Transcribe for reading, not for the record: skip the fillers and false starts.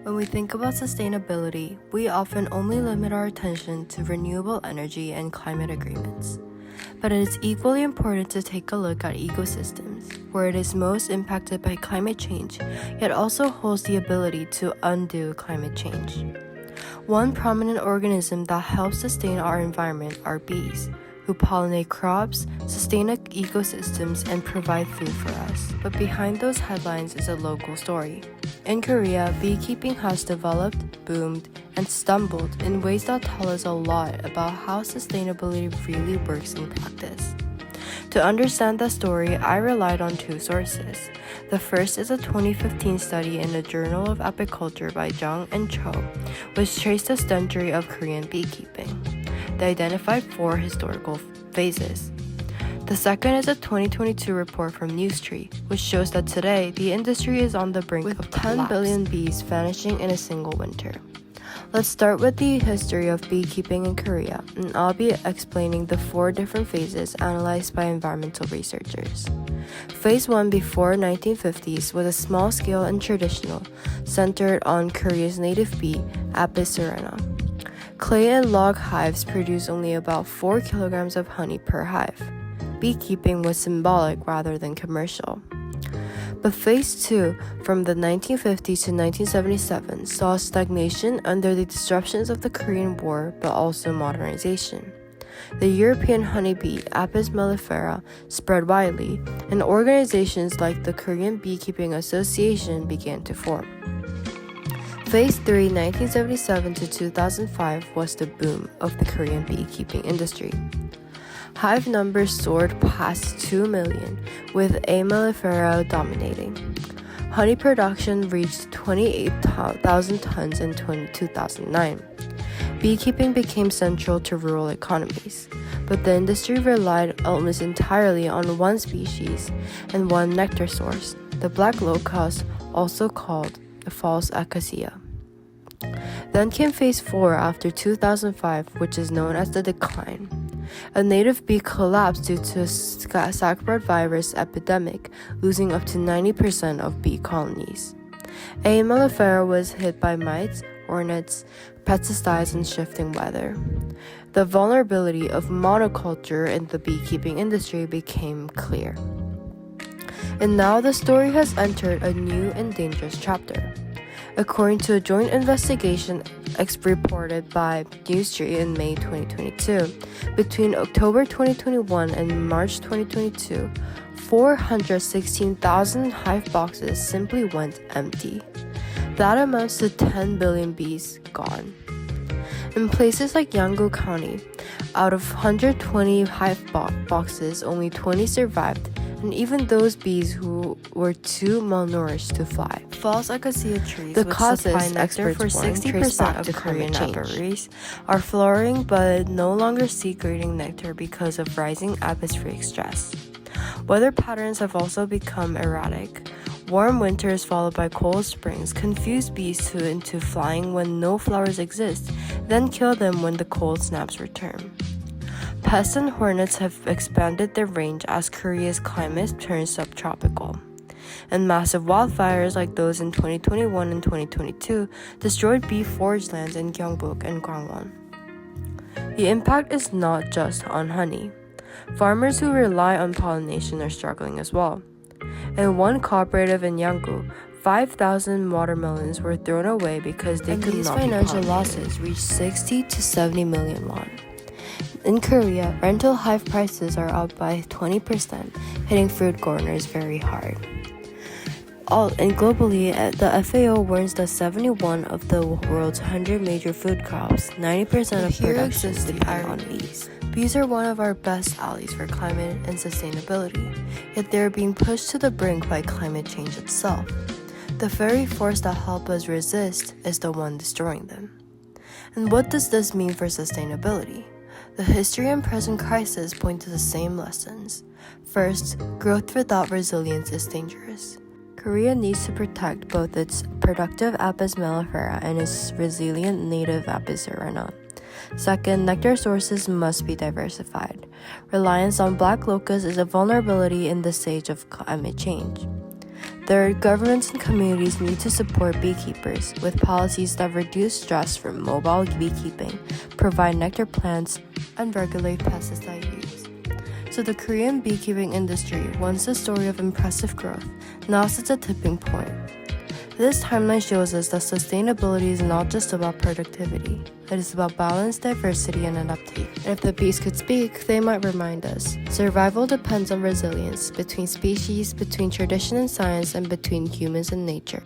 When we think about sustainability, we often only limit our attention to renewable energy and climate agreements. But it is equally important to take a look at ecosystems, where it is most impacted by climate change, yet also holds the ability to undo climate change. One prominent organism that helps sustain our environment are bees, who pollinate crops, sustain ecosystems, and provide food for us. But behind those headlines is a local story. In Korea, beekeeping has developed, boomed, and stumbled in ways that tell us a lot about how sustainability really works in practice. To understand that story, I relied on two sources. The first is a 2015 study in the Journal of Apiculture by Jung and Cho, which traced the century of Korean beekeeping. They identified 4 historical phases. The second is a 2022 report from Newstree, which shows that today the industry is on the brink of 10 billion bees vanishing in a single winter. Let's start with the history of beekeeping in Korea, and I'll be explaining the 4 different phases analyzed by environmental researchers. Phase 1 before 1950s was a small scale and traditional, centered on Korea's native bee, Apis cerana. Clay and log hives produce only about 4 kilograms of honey per hive. Beekeeping was symbolic rather than commercial. But Phase 2, from the 1950s to 1977, saw stagnation under the disruptions of the Korean War, but also modernization. The European honeybee, Apis mellifera, spread widely, and organizations like the Korean Beekeeping Association began to form. Phase 3, 1977 to 2005, was the boom of the Korean beekeeping industry. Hive numbers soared past 2 million, with A. mellifera dominating. Honey production reached 28,000 tons in 2009. Beekeeping became central to rural economies, but the industry relied almost entirely on one species and one nectar source, the black locust, also called the false acacia. Then came Phase 4 after 2005, which is known as the decline. A native bee collapsed due to a sackbird virus epidemic, losing up to 90% of bee colonies. A. mellifera was hit by mites, hornets, pesticides, and shifting weather. The vulnerability of monoculture in the beekeeping industry became clear. And now the story has entered a new and dangerous chapter. According to a joint investigation reported by Newstree in May 2022, between October 2021 and March 2022, 416,000 hive boxes simply went empty. That amounts to 10 billion bees gone. In places like Yanggu County, out of 120 hive boxes, only 20 survived, and even those bees who were too malnourished to fly. False acacia trees, the causes nectar for 60% of Korean apiaries, are flowering but no longer secreting nectar because of rising atmospheric stress. Weather patterns have also become erratic. Warm winters followed by cold springs confuse bees into flying when no flowers exist, then kill them when the cold snaps return. Pests and hornets have expanded their range as Korea's climate turns subtropical. And massive wildfires like those in 2021 and 2022 destroyed bee forage lands in Gyeongbuk and Gangwon. The impact is not just on honey. Farmers who rely on pollination are struggling as well. In one cooperative in Yanggu, 5,000 watermelons were thrown away because they could not be pollinated. These financial losses reached 60 to 70 million won. In Korea, rental hive prices are up by 20%, hitting fruit gardeners very hard. And globally, the FAO warns that 71 of the world's 100 major food crops, 90% of production depend on bees. Bees are one of our best allies for climate and sustainability, yet they are being pushed to the brink by climate change itself. The very force that helps us resist is the one destroying them. And what does this mean for sustainability? The history and present crisis point to the same lessons. First, growth without resilience is dangerous. Korea needs to protect both its productive Apis mellifera and its resilient native Apis cerana. Second, nectar sources must be diversified. Reliance on black locust is a vulnerability in the age of climate change. Third, governments and communities need to support beekeepers with policies that reduce stress from mobile beekeeping, provide nectar plants, and regulate pesticide use. So the Korean beekeeping industry, once a story of impressive growth, now sits at a tipping point. This timeline shows us that sustainability is not just about productivity. It is about balance, diversity, and adaptation. If the bees could speak, they might remind us. Survival depends on resilience between species, between tradition and science, and between humans and nature.